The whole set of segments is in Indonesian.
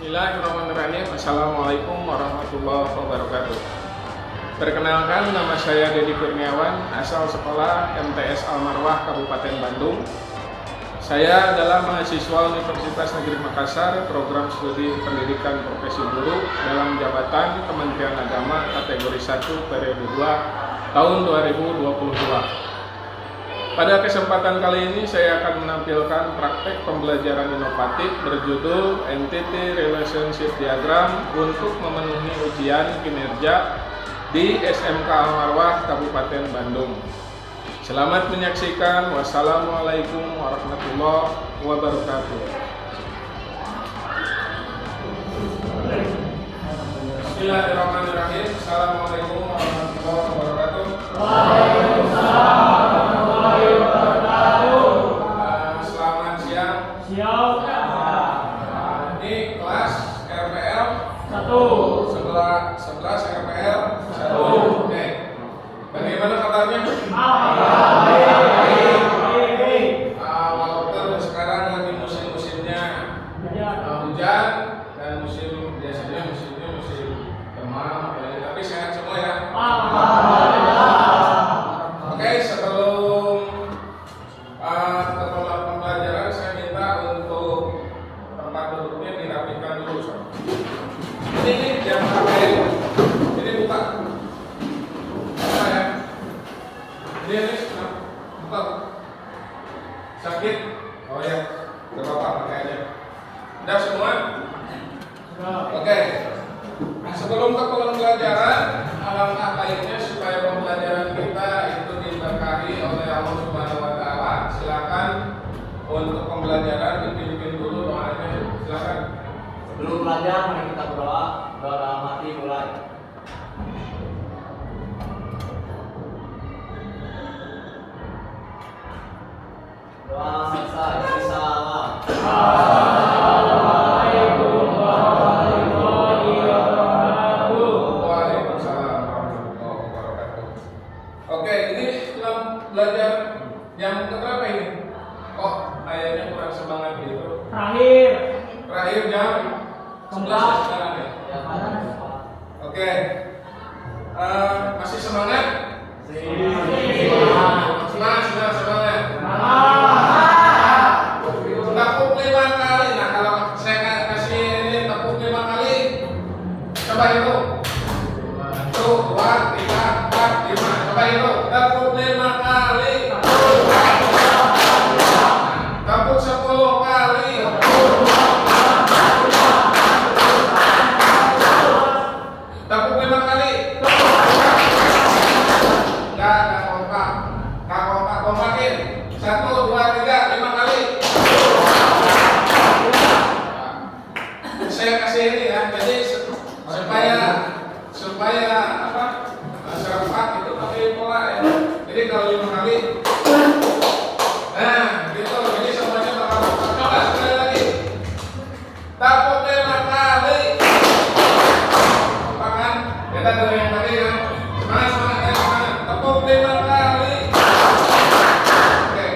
Bismillahirrahmanirrahim. Assalamualaikum warahmatullahi wabarakatuh. Perkenalkan, nama saya Dedi Kurniawan, asal sekolah MTS Al-Marwah Kabupaten Bandung. Saya adalah mahasiswa Universitas Negeri Makassar, program studi pendidikan profesi guru dalam jabatan Kementerian Agama kategori 1 periode 2 tahun 2022. Pada kesempatan kali ini saya akan menampilkan praktek pembelajaran inovatif berjudul Entity Relationship Diagram untuk memenuhi ujian kinerja di SMK Al-Marwah Kabupaten Bandung. Selamat menyaksikan. Wassalamualaikum warahmatullahi wabarakatuh. Bismillahirrahmanirrahim. Assalamualaikum warahmatullahi wabarakatuh. Waalaikumsalam. Selamat siang. Siap. Ini kelas RPL 1. sebelah 11 RPL 1. Oke. Bagaimana kabarnya? Baik. Walaupun sekarang lagi musim-musimnya hujan dan biasanya musim demam, tapi sehat semua ya. Oke, sebelum ke pembelajaran saya minta untuk tempat duduknya dirapikan dulu. Ini jam berapa ya? Ini buka ya? Ini buka. Sakit? Oh ya, gak apa-apa, pakai aja. Udah semua? Oke. Sebelum ke pembelajaran, alangkah baiknya supaya pembelajaran kita itu diberkahi oleh Allah Subhanahu wa taala. Silakan untuk pembelajaran dipimpin dulu doanya. Silakan. Sebelum belajar, mari kita berdoa. Doa dalam hati mulai. Doa selesai. Salam. Assalamualaikum warahmatullahi wabarakatuh. Waalaikumsalam warahmatullahi wabarakatuh. Oke, ini dalam belajar yang keberapa ini? Kok kayaknya kurang semangat gitu. Terakhir jam 11 sekarang ya. Oke. Masih semangat? Semangat. Tepuk 5 kali. Nah, kalau saya kasih ini tepuk 5 kali, coba itu. 1, 2, 3, 4, 5. Coba itu. Tepuk 5 kali. Tepuk 10 kali. Tepuk 5 kali. Enggak kompak. Kompakin. 1, 2, 3, 5 kali. Saya kasih ini ya. Jadi supaya apa? Serempak itu pakai pola ya. Jadi kalau 5 kali, nah gitu. Jadi semuanya bakal kompak. Coba sekali lagi. Tepuk 5 kali. Kompak kan? Beda dari yang tadi kan? Semangat. Tepuk 5 kali. Oke.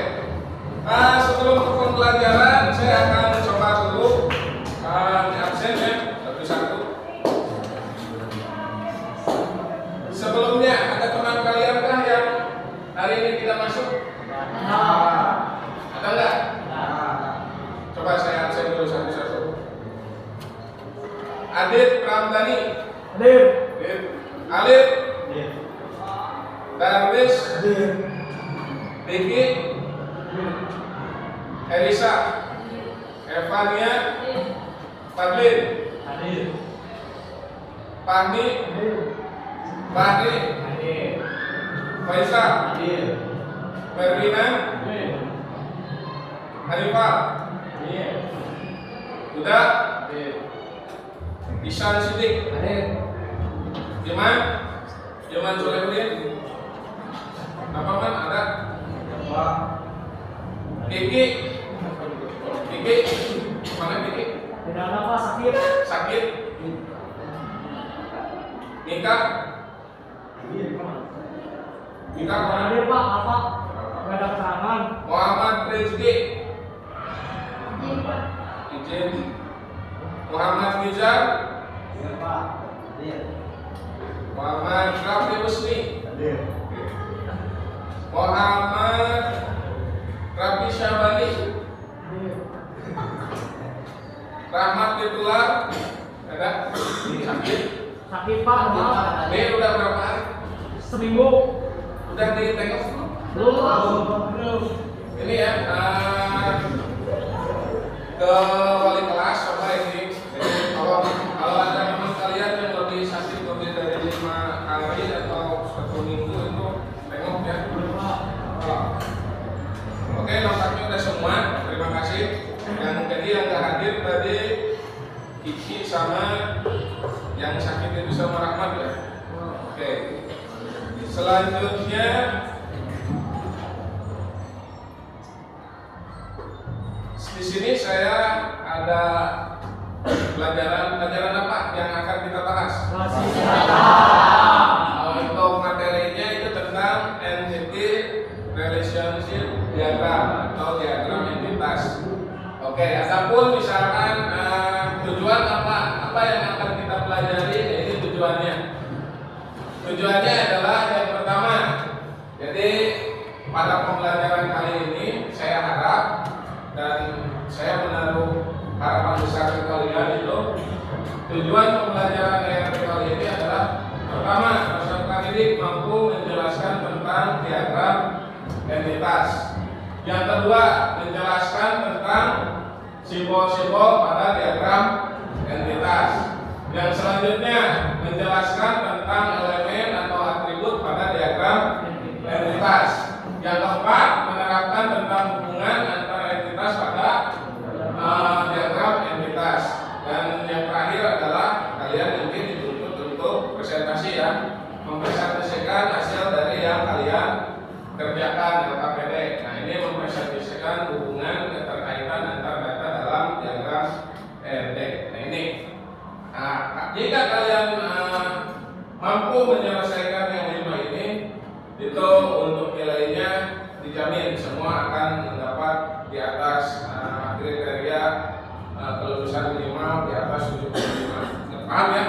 Sebelum ke pembelajaran, saya akan coba dulu di absen ya, satu-satu. Sebelumnya ada teman kalian kah yang hari ini tidak masuk? Ada nggak? Coba saya absen dulu satu-satu. Adit Ramdhani. Alif. Darwis. Diki. Elisa. Evania. Fadlin. Fahmi. Fahri. Faisal. Merlina. Hanifah. Uda. Isan Sidik. Iman Solehudin. Apa man ada? Kiki. Mana Kiki? Tidak ada Pak, Sakit. Nika mana? Ada Pak, apa? Gak ada keterangan. Muhammad Rizki. Izin. Muhammad Rizal, Iya Pak. Iya. Muhammad Rafi Husni, Iya. Muhammad Rafi Syabani, Rahmat Fitular, ada? Sakit? Sakit Pak, maaf. Ini udah berapa hari? Seminggu. Udah ditengok belum? Belum. Ini ya, ke wali kelas apa ini? Jadi kalau ada teman kalian yang lebih sakit lebih dari 5 hari atau 1 minggu itu tengok ya. Oke, lengkapnya udah semua. Terima kasih. Yang nggak hadir tadi Kiki sama yang sakit itu sama Rahmat ya. Oke. Selanjutnya di sini saya ada pelajaran apa yang akan kita bahas. Untuk materinya itu tentang entity relationship diagram atau diagram entitas. Oke, adapun misalkan tujuan apa yang akan kita pelajari, ini tujuannya. Tujuannya adalah yang pertama. Jadi pada pembelajaran kali ini saya harap dan saya menaruh harapan besar ke kalian itu tujuan pembelajaran yang kali ini adalah pertama, peserta didik mampu menjelaskan tentang diagram entitas. Yang kedua, menjelaskan tentang simbol-simbol pada diagram entitas. Yang selanjutnya, menjelaskan tentang elemen atau atribut pada diagram entitas. Yang keempat, menerapkan tentang hubungan antara entitas pada diagram entitas. Dan yang terakhir adalah kalian mungkin dituntut untuk presentasi ya, mempresentasikan hasil dari yang kalian kerjakan LKPD. Nah, ini mempresentasikan hubungan keterkaitan antar data dalam diagram RD. Nah, ini jika kalian mampu menyelesaikan yang 5 ini, itu untuk nilainya dijamin semua akan mendapat di atas kriteria kelulusan minimal di atas 75. Paham ya?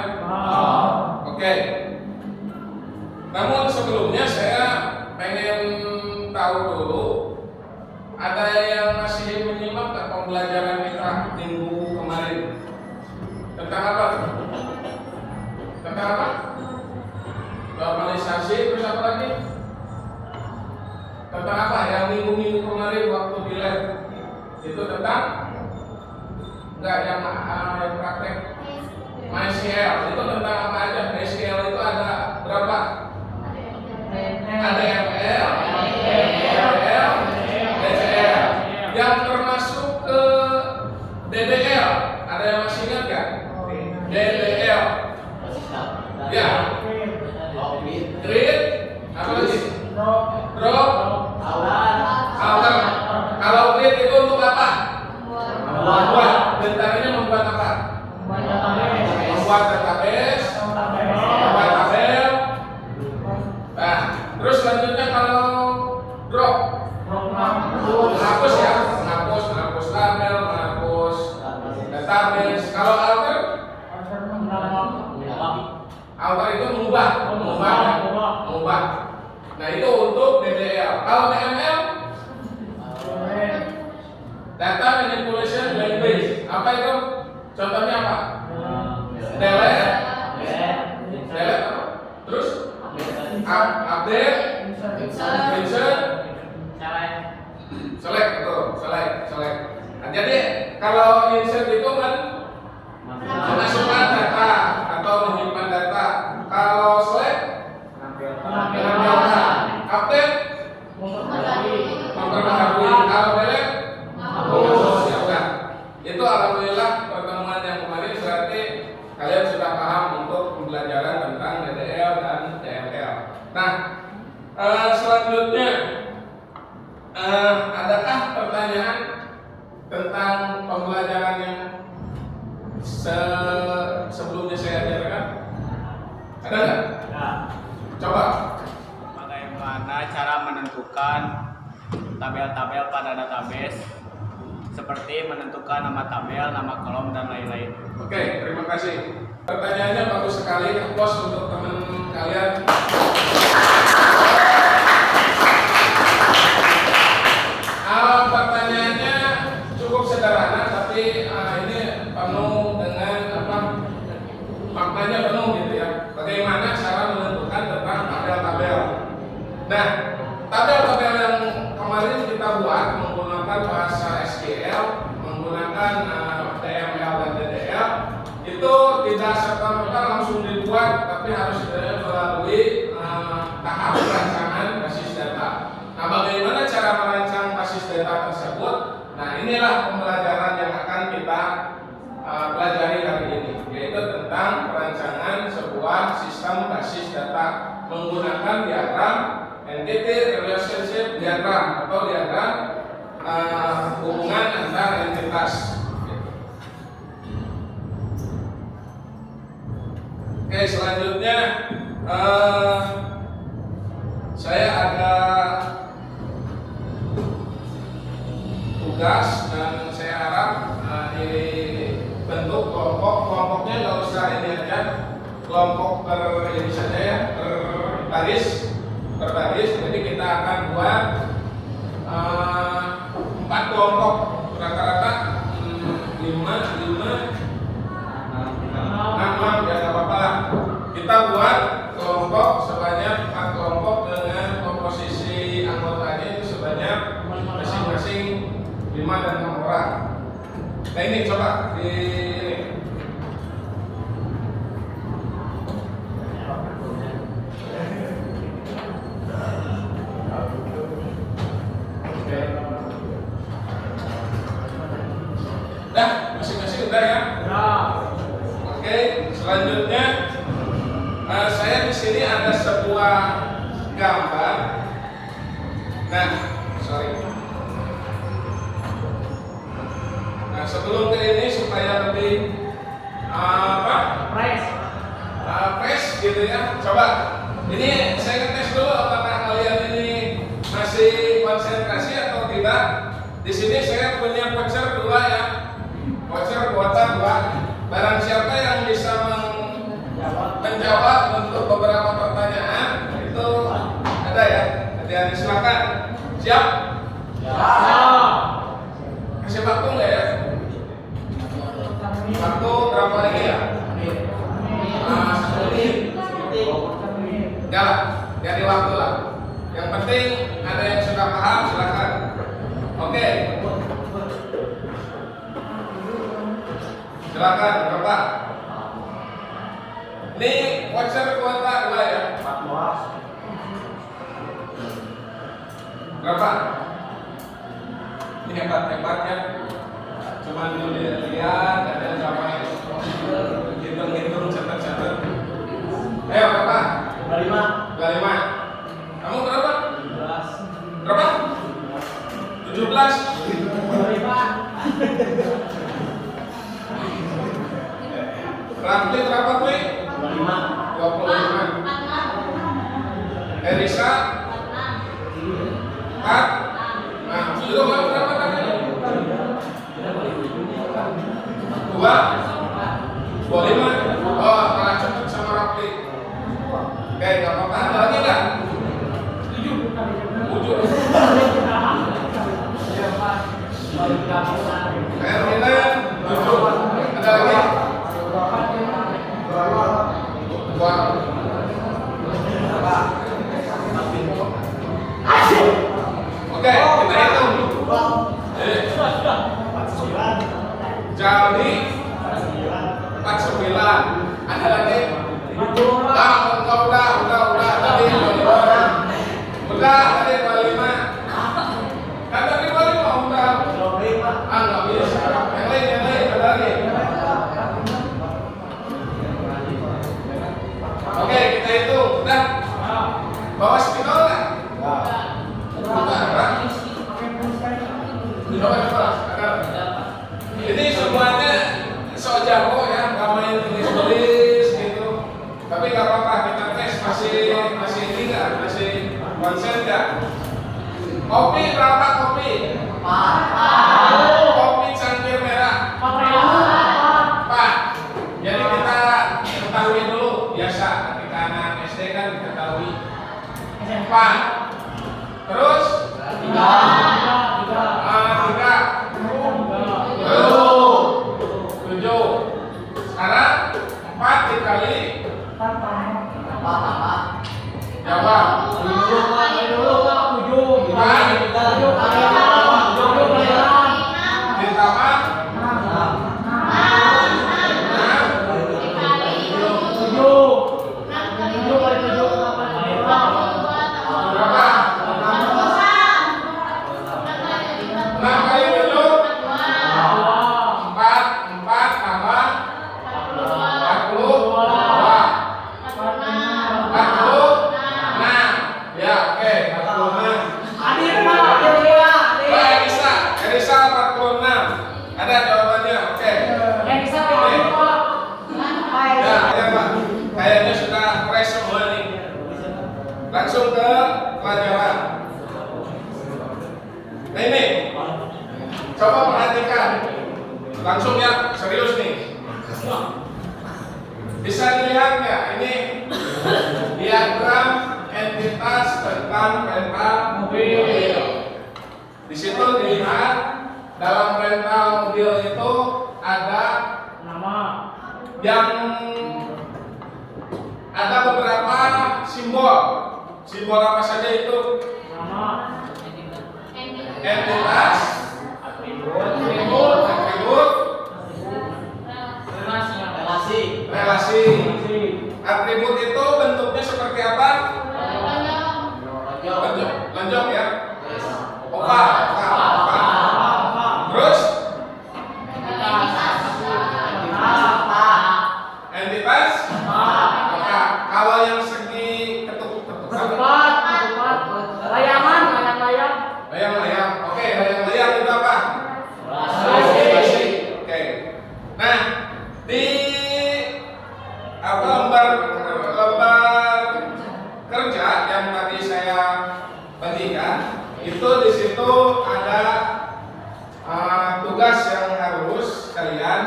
Oke. Namun sebelumnya saya pengen tahu dulu, ada yang masih menyimak ke pembelajaran kita minggu kemarin tentang apa? Tentang apa? Normalisasi, terus apa lagi? Tentang apa? Yang minggu-minggu kemarin waktu di lab itu tentang yang praktek MySQL itu tentang apa aja? MySQL itu ada berapa? Ada ML, DL, DCL. Yang termasuk ke DDL, ada yang masih ingat nggak? DDL. Ya. Grid, apa lagi? Drop, outer. Kalau grid itu untuk apa? Membuat. Bentarnya membuat apa? Membuat database, membuat tabel. Nah, terus selanjutnya kalau drop, menghapus ya, menghapus tabel, menghapus database. Kalau alter itu mengubah. Nah, itu untuk DDL. Kalau DML, data manipulation language. Apa itu? Contohnya apa? Delete apa? Terus update, insert, select, betul, select. Nah, jadi kalau insert itu kan memasukkan data atau menyimpan data. Kalau select menampilkan, update memperbaharui. Kalau delete ya udah. Itu alhamdulillah pertemuan yang kemarin berarti kalian sudah paham untuk pembelajaran tentang DDL dan DML. Nah, selanjutnya adakah pertanyaan tentang pembelajaran yang sebelumnya saya ajarkan? Ada nggak? Coba. Bagaimana cara menentukan tabel-tabel pada database? seperti menentukan nama tabel, nama kolom, dan lain-lain. Oke, terima kasih. Pertanyaannya bagus sekali, applause untuk teman kalian. Pertanyaannya cukup sederhana, tapi ini penuh dengan maknanya penuh gitu ya. Bagaimana cara menentukan tentang tabel-tabel. Nah, tabel-tabel yang kemarin kita buat menggunakan bahasa SQL, menggunakan HTML dan DDL, itu tidak serta-merta langsung dibuat, tapi harus melalui tahap perancangan basis data. Nah, bagaimana cara merancang basis data tersebut? Nah, inilah pembelajaran yang akan kita pelajari hari ini, yaitu tentang perancangan sebuah sistem basis data menggunakan diagram entity relationship diagram atau diagram hubungan antar entitas. Oke, selanjutnya saya ada tugas dan saya harap dibentuk kelompoknya nggak usah ini aja, kelompok ini saja ya, berbaris. Jadi kita akan buat 4 kelompok, rata-rata 5 6 ya nggak apa-apa lah. Kita buat kelompok sebanyak 4 kelompok dengan komposisi anggotanya itu sebanyak masing-masing 5 dan 6 orang. Nah ini coba di masing-masing udah ya. Oke, selanjutnya saya di sini ada sebuah gambar. Nah, sebelum ke ini supaya lebih fresh gitu ya. Coba ini saya ngetes dulu apakah kalian ini masih konsentrasi atau tidak. Di sini saya punya voucher 2 ya. Voucher kuota 2. Barang siapa yang bisa menjawab untuk beberapa pertanyaan itu ada ya. Hadiah silakan. Siap? Kasih waktu nggak ya? Waktu berapa lagi ya? 10 menit. Jadi waktu lah. Yang penting ada yang sudah paham silakan. Oke. Silakan Bapak. Ini voucher kuota 2 ya. Berapa? Ini hebat-hebatnya. Cuma dulu lihat ada berapa hitung-hitung catat-catat. Ayo Bapak. 25. Kamu berapa? 17. Berapa? 17. 25. Rafli berapa Kli? 25. Erisa 4. Nah, Sudah kamu berapa tadi? 2. 25. Oh, kalah cepet sama Rafli. Oke, gak apa-apa. Ada lagi nggak? 7. Ermina 7. Ada lagi? 2. Oke, kita hitung. Jadi 49. Ada lagi? Udah tadi 25. Udah tadi 25. Kan tadi 25 udah. Nggak bisa. Yang lain ada lagi. Oke, kita hitung. Udah. Bawa spidol nggak? Ini semuanya sok jago ya, nggak main tulis gitu. Tapi nggak apa-apa, kita tes masih ini nggak, masih konsen nggak? Kopi berapa kopi? 4. anak SD kan diketahui 4. Terus 3. 7. Sekarang 4 dikali jawab. Ditambah 6 kali 7 4 tambah 46. Ya, oke, 46. Elisa 46. Ada jawabannya, oke. Ya, Pak. Kayaknya sudah fresh semua nih. Langsung ke pelajaran. Nah ini, coba perhatikan. Langsung ya, serius nih. Bisa dilihat nggak? Ini diagram entitas tentang rental mobil. Di situ dilihat dalam rental mobil itu ada yang ada beberapa simbol. Simbol apa saja itu? Entitas, atribut, relasi. Atribut itu bentuknya seperti apa? Lonjong ya. Oval. Terus entitas. Kalau yang segi ketupat. Layang. Oke, layang itu apa? Relasi. Oke. Nah, di lembar kerja yang tadi saya bagikan itu di situ ada tugas yang harus kalian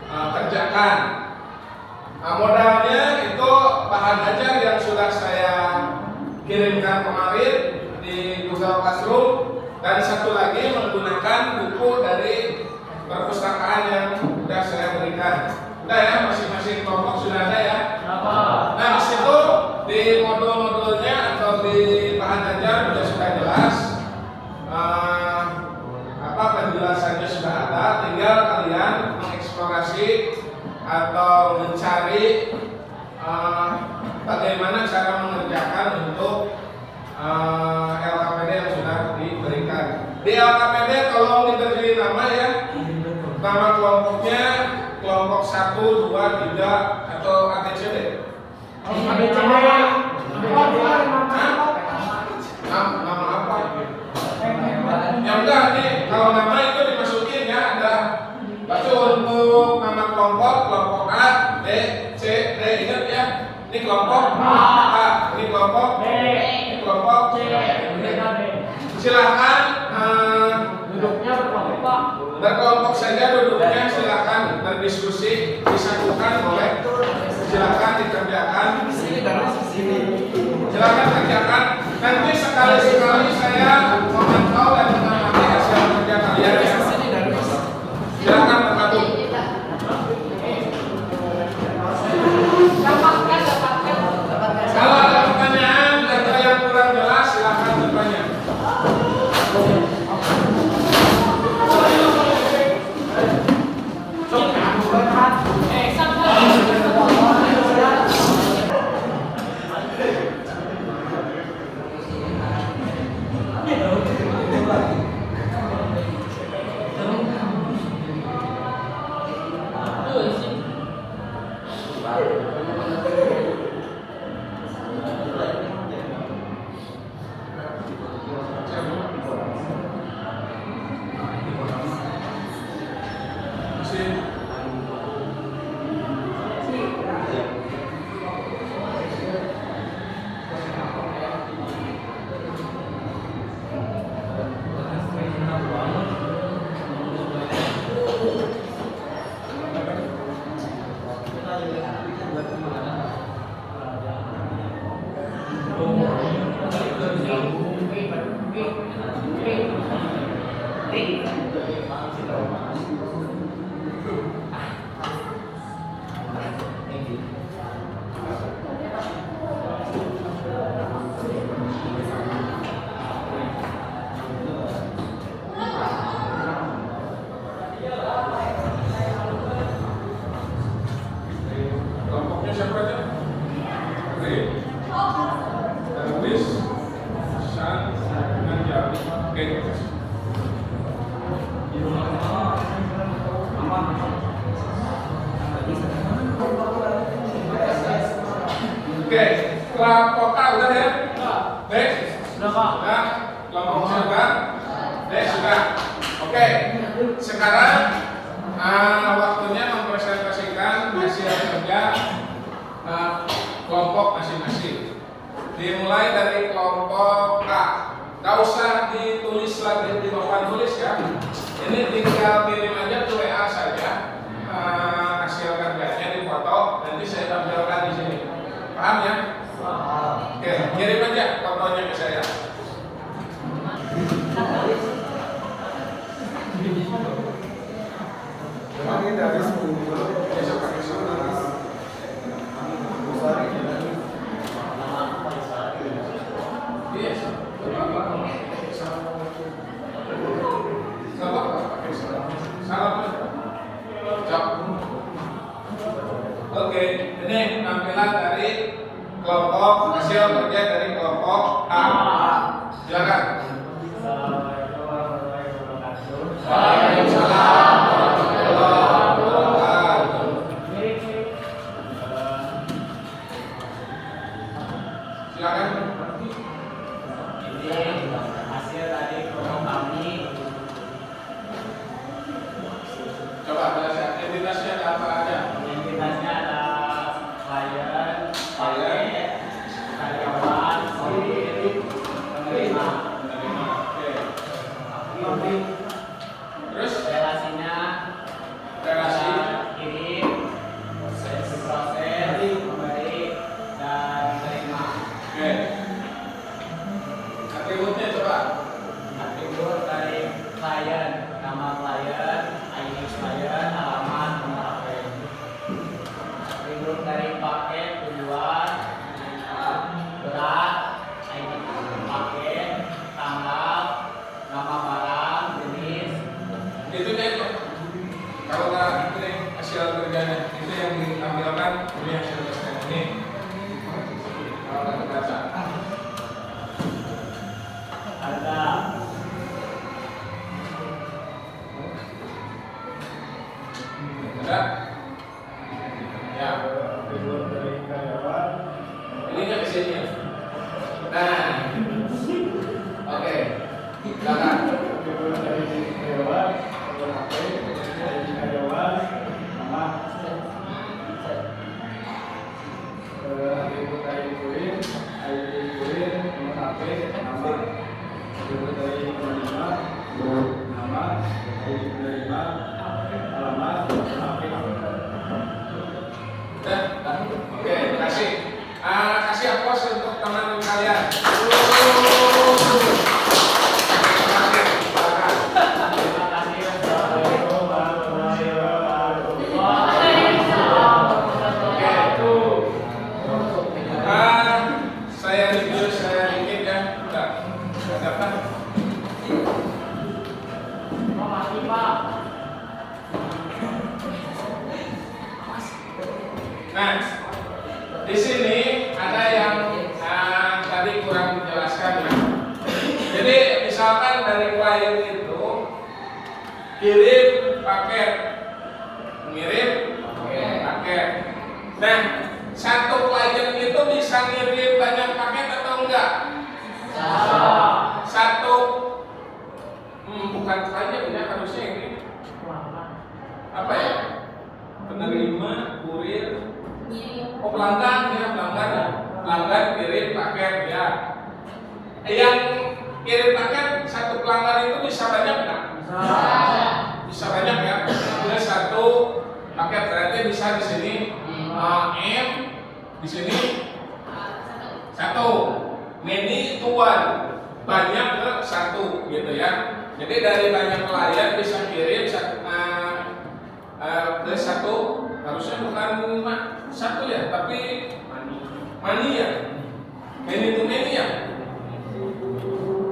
kerjakan. Modalnya itu bahan ajar yang sudah saya kirimkan kemarin di Google Classroom dan satu lagi menggunakan buku dari perpustakaan yang sudah saya berikan. Udah ya, masing-masing kelompok sudah ada ya. Nah, di situ di modul-modulnya atau di bahan ajar sudah jelas. Penjelasannya sudah ada, tinggal kalian mengeksplorasi atau mencari bagaimana cara mengerjakan untuk LKPD yang sudah diberikan. Di LKPD tolong diberi nama ya. Nama kelompoknya kelompok 1, 2, 3 atau ABCD. Nama apa? Ya udah nih, kalau nama itu dimasukin ya ada. Baca untuk nama kelompok A, B, C, D, ingat ya. Ini kelompok A, ini kelompok B, ini kelompok C. Silahkan Duduknya berkelompok, Pak. berkelompok saja duduknya, silahkan berdiskusi, disatukan boleh. Silahkan dikerjakan. Silahkan kerjakan. Nanti sekali-sekali saya memantau dan mengamati hasil kerja kalian ya. Silahkan bergabung. Kalau ada pertanyaan atau yang kurang jelas silahkan bertanya. Kelompoknya siapa aja? Oke. Darwis, San, dengan Jami. Oke. Oke, kelompok A udah ya? B? Sudah Pak. Sudah. Kelompok C sudah? D sudah. Oke. Sekarang waktunya mempresentasikan hasil kerja kelompok masing-masing. Dimulai dari kelompok A. Gak usah ditulis lagi di papan tulis ya. Ini tinggal kirim aja ke WA saja hasil kerjanya dipoto. Nanti saya tampilkan di sini. Paham ya? Oke, kirim aja fotonya ke saya. Ini dari 10 besok pakai Oke, ini tampilan dari kelompok hasil kerja dari kelompok A. Silakan. Waalaikumsalam warahmatullahi wabarakatuh. Silakan. Ini hasil dari kelompok kami. Coba jelaskan identitasnya ada apa aja? Identitasnya ada klien, Klien, karyawan, penerima. Oke. Terus Relasinya relasi. kirim, proses, memberi, dan terima. Oke. Atributnya coba. Atribut dari klien, nama klien, ID klien, alamat, nomor HP. Atribut dari paket, tujuan, berat, ID paket, tanggal, nama barang, jenis. Itu aja. Kalau nggak ini hasil kerjanya itu yang ditampilkan ini hasil kerjanya ini. Kalau nggak terbaca. Harga, Ada? Ya. Atribut dari karyawan. Ini nggak ke sini. Nah. Oke. Silakan. Atribut dari karyawan. Nomor HP. Dari karyawan. Nama. Atribut dari kurir. ID kurir. Nomor HP. Nama. Atribut dari penerima. Nama. ID penerima. Alamat. HP. Oke, terima kasih. Kasih aplaus untuk teman kalian. terima kasih. Assalamualaikum warahmatullahi wabarakatuh. Saya review dikit ya. Udah. Ada apa? Makasih Pak. Nah, di sini ada yang tadi kurang dijelaskan ya. Jadi misalkan dari klien itu kirim paket, mengirim paket. Nah, satu klien itu bisa ngirim banyak paket atau enggak? Satu, bukan klien ya, harusnya ini apa ya? Penerima, kurir, pelanggan ya, pelanggan kirim paket ya. Yang kirim paket satu pelanggan itu bisa banyak nggak? Bisa banyak ya. Ada satu paket berarti bisa di sini M, di sini satu, mini tuan. banyak ke satu gitu ya. Jadi dari banyak klien bisa kirim ke satu, harusnya bukan satu ya, tapi mani ya, many to many ya,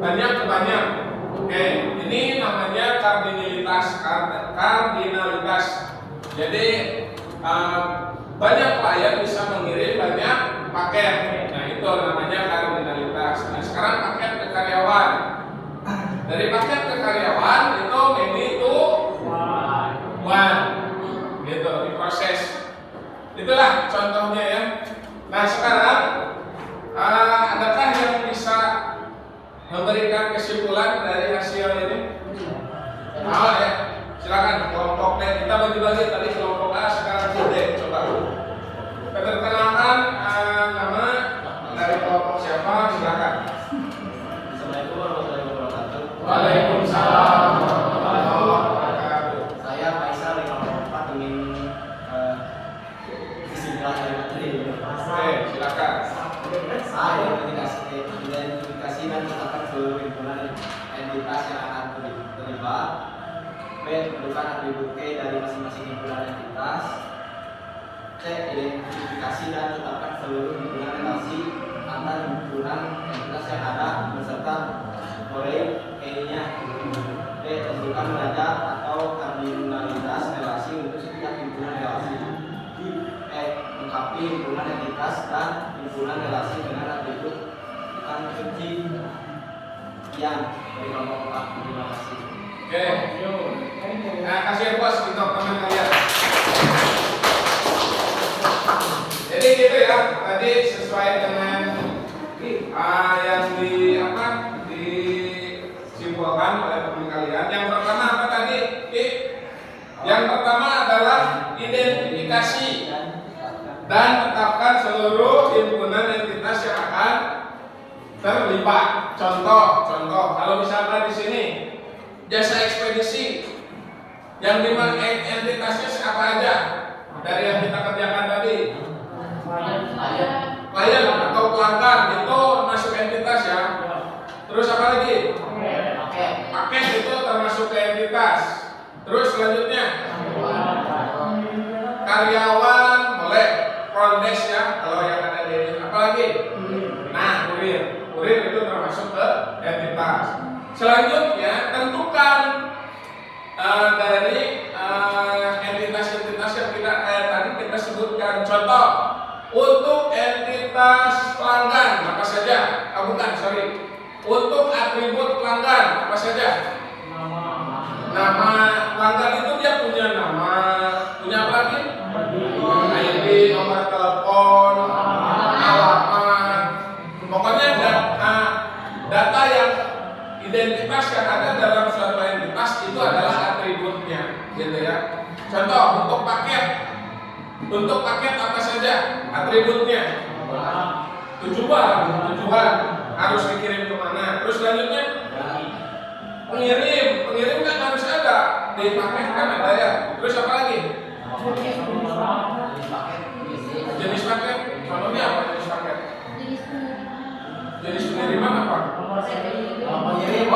banyak ke banyak. Oke, ini namanya kardinalitas. Jadi banyak klien bisa mengirim banyak paket. Nah itu namanya kardinalitas. Nah sekarang paket ke karyawan. Dari paket ke karyawan itu many to one, gitu diproses. Itulah contohnya ya. Nah sekarang adakah yang bisa memberikan kesimpulan dari hasil ini? Oh ya, silakan kelompok B. Kita bagi-bagi tadi kelompok A, sekarang B. Coba. Perkenalkan nama dari kelompok siapa? Silakan. Assalamualaikum warahmatullahi wabarakatuh. Waalaikumsalam warahmatullahi wabarakatuh. Saya Faisal dari kelompok 4 ingin kesimpulan dari materi. Oke, silakan. A. Identifikasi dan tetapkan seluruh himpunan entitas yang akan terlibat. B. Tentukan atribut K dari masing-masing himpunan entitas. C. Identifikasi dan tetapkan seluruh himpunan relasi antar himpunan entitas yang ada beserta proyek K-nya. D. Tentukan derajat atau kardinalitas relasi untuk setiap himpunan relasi. E. Lengkapi himpunan entitas dan himpunan relasi dengan atribut kunci yang dari kelompok 4. Terima kasih. Oke, nah kasih bos untuk teman kalian. Jadi gitu ya, tadi sesuai dengan yang disimpulkan oleh teman kalian. Yang pertama apa tadi? Yang pertama adalah identifikasi dan tetapkan seluruh himpunan entitas yang akan terlibat. Contoh, kalau misalkan di sini jasa ekspedisi, yang lima entitasnya siapa aja dari yang kita kerjakan tadi? Klien atau pelanggan itu masuk entitas ya. Terus apa lagi? Paket itu termasuk ke entitas. Terus selanjutnya karyawan boleh, front desk ya kalau yang ada di apa lagi? Nah, kurir itu termasuk ke entitas. Selanjutnya tentukan dari entitas-entitas yang tadi kita sebutkan. Contoh untuk entitas pelanggan apa saja? Untuk atribut pelanggan apa saja? Nama pelanggan itu dia punya nama, punya apa lagi? ID, nomor telepon, alamat. Pokoknya data yang identitas yang ada dalam suatu entitas itu adalah atributnya, gitu ya. Contoh untuk paket apa saja atributnya? Tujuan harus dikirim kemana. Terus selanjutnya pengirim kan harus ada di paket kan ada ya. Terus apa lagi? Jenis paket. Contohnya apa jenis paket? Jenis pengiriman apa? Oh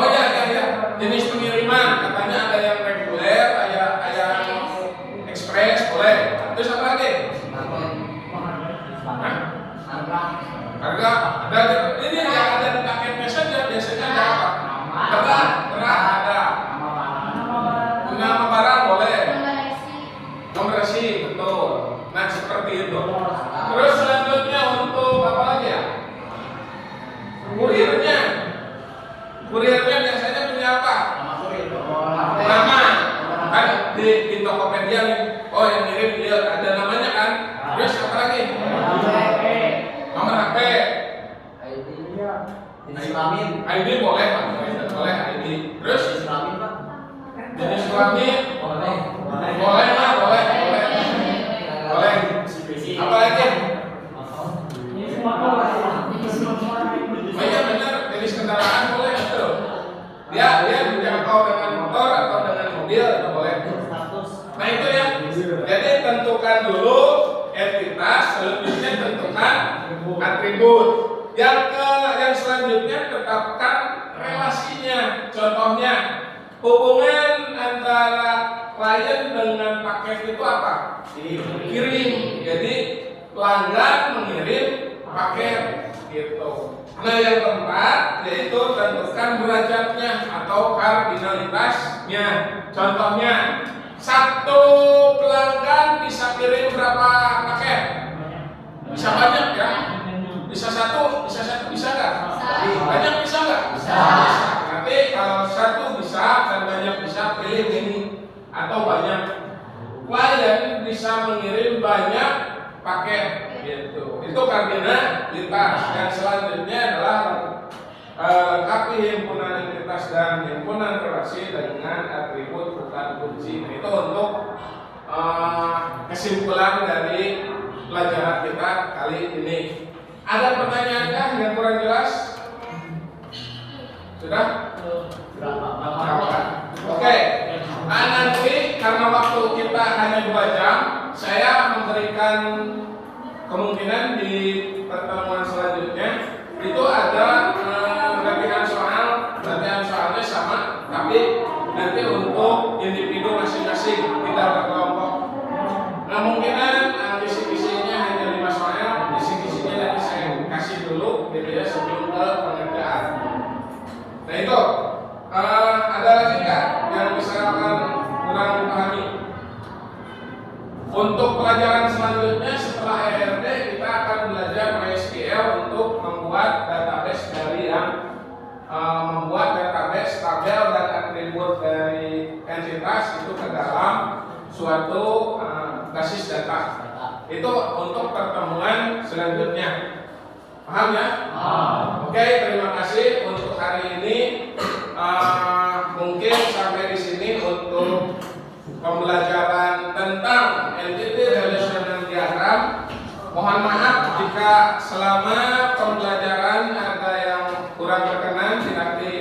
ya. Jenis pengiriman katanya ada yang reguler, ada ekspres, boleh. Terus apa lagi? Harga ada. Ini yang ada di paketnya saja biasanya ada apa? Berat ada. Nama barang boleh. Nomor resi betul. Nah seperti itu. Terus selanjutnya untuk apa lagi ya? Kurirnya biasanya punya apa? Nama. Kan di Tokopedia nih. Oh yang ngirim dia ada namanya kan. Terus apa lagi? Nomor HP. ID boleh ID. Terus jenis kelamin boleh. Apa lagi? Oh iya benar, jenis kendaraan boleh betul. Dia dijangkau dengan motor atau dengan mobil itu boleh. Nah itu ya. Jadi tentukan dulu entitas, selanjutnya tentukan atribut. Yang selanjutnya tetapkan relasinya. Contohnya, hubungan antara klien dengan paket itu apa? Kirim. Jadi pelanggan mengirim paket gitu. Nah, yang keempat yaitu tentukan derajatnya atau kardinalitasnya. Contohnya, satu pelanggan bisa kirim berapa paket? Bisa banyak ya? Bisa satu, bisa nggak? Banyak bisa nggak? Bisa. Nanti kalau satu bisa dan banyak bisa, pilih ini atau banyak. Klien bisa mengirim banyak paket gitu. Itu kardinalitas. Yang selanjutnya adalah lengkapi himpunan entitas dan himpunan relasi dengan atribut bukan kunci. Nah, itu untuk kesimpulan dari pelajaran kita kali ini. Ada pertanyaankah yang kurang jelas? Sudah? Oke. Nanti karena waktu kita hanya 2 jam, saya memberikan kemungkinan di pertemuan selanjutnya itu ada latihan soalnya sama, tapi nanti untuk individu masing-masing, tidak berkelompok. Kemungkinan kisi-kisinya hanya 5 soal, kisi-kisinya nanti saya kasih dulu gitu ya sebelum ke pengerjaan. Nah itu ada lagi nggak yang misalkan kurang dipahami? Untuk pelajaran selanjutnya setelah ERD kita akan belajar MySQL untuk membuat database dari membuat database tabel dan atribut dari entitas itu ke dalam suatu basis data. Itu untuk pertemuan selanjutnya. Paham ya? Oke, terima kasih untuk hari ini. Mungkin sampai di sini untuk pembelajaran tentang entity relational diagram. Mohon maaf jika selama pembelajaran ada yang kurang berkenan di hati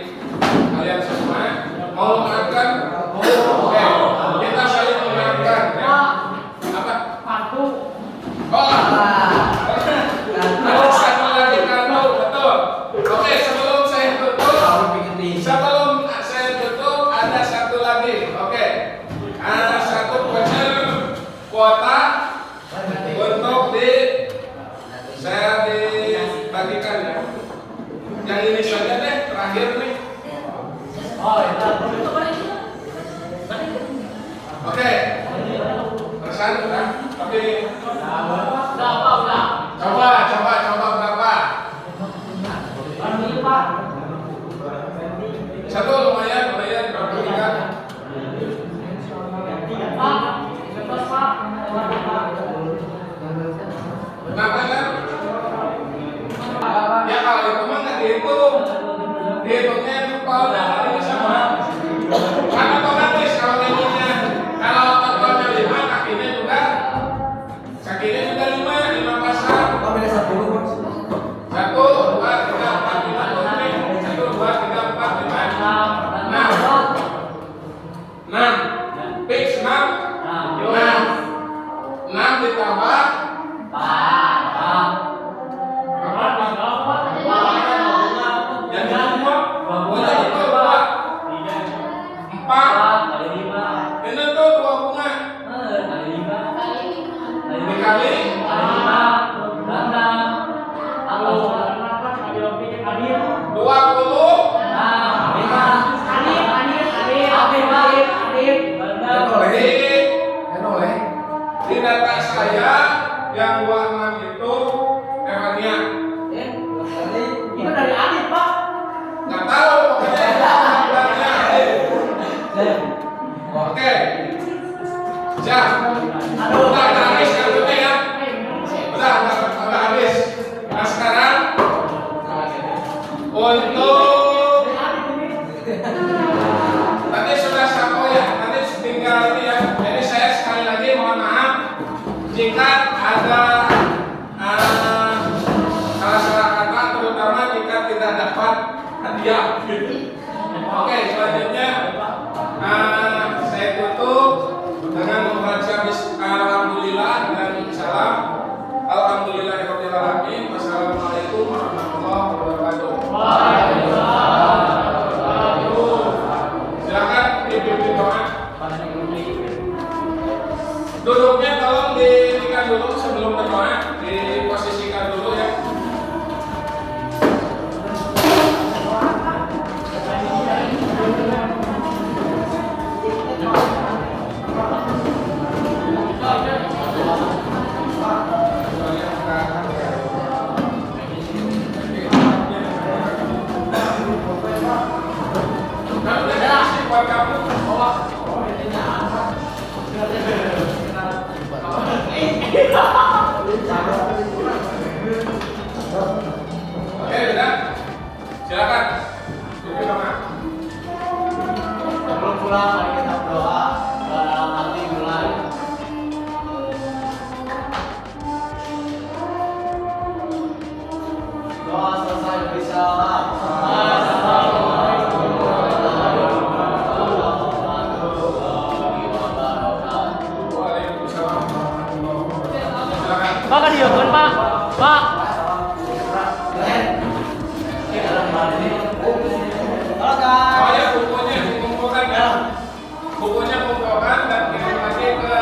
kalian semua. Mau maafkan? Oke, kita saling memaafkan ya. Apa? Oh, ada satu lagi kartu, betul. Oke, sebelum saya tutup ada satu lagi. Oke, ada satu kuota untuk saya dibagikan ya. Yang ini saja deh, terakhir nih. Oke, perasaan udah, tapi coba berapa? Satu lumayan berapa tiga? Kenapa kan? Ya kalau itu mah nggak dihitung, dihitungnya totalnya hari ini sama. Kan otomatis kalau nyanyinya, kalau totalnya 5 kakinya juga 5 pasang. 1, 2, 3, 4, 5, 1, 2, 3, 4, 5, 6, fix 6, 6 ditambah yang kedua, bunga itu 2, 4, ini tuh 2 bunga dikali 20. Di data saya yang 26 itu Evania. Itu dari Adit, Pak. Nggak tahu pokoknya datanya Adit. Oke. Siap. Udah habis kartunya ya. Udah habis. Nah sekarang untuk tadi sudah sampai ya. Nanti tinggal ini ya. Jadi saya sekali lagi mohon maaf jika ada salah-salah kata, terutama jika tidak dapat hadiah. Oke, selanjutnya saya tutup dengan membaca alhamdulillah dan salam. Alhamdulillahirobbilalamin. Wassalamualaikum warahmatullahi wabarakatuh. Oke, sudah. Silakan. Duduk sama. Sebelum pulang, mari kita berdoa dalam hati mulai. Doa selesai bisa. Waalaikumsalam warahmatullahi wabarakatuh. Silakan. Pak kan dia kan Pak. Pak. Halo guys. Oh ya, bukunya dikumpulkan ya. Bukunya kumpulkan dan kirim lagi ke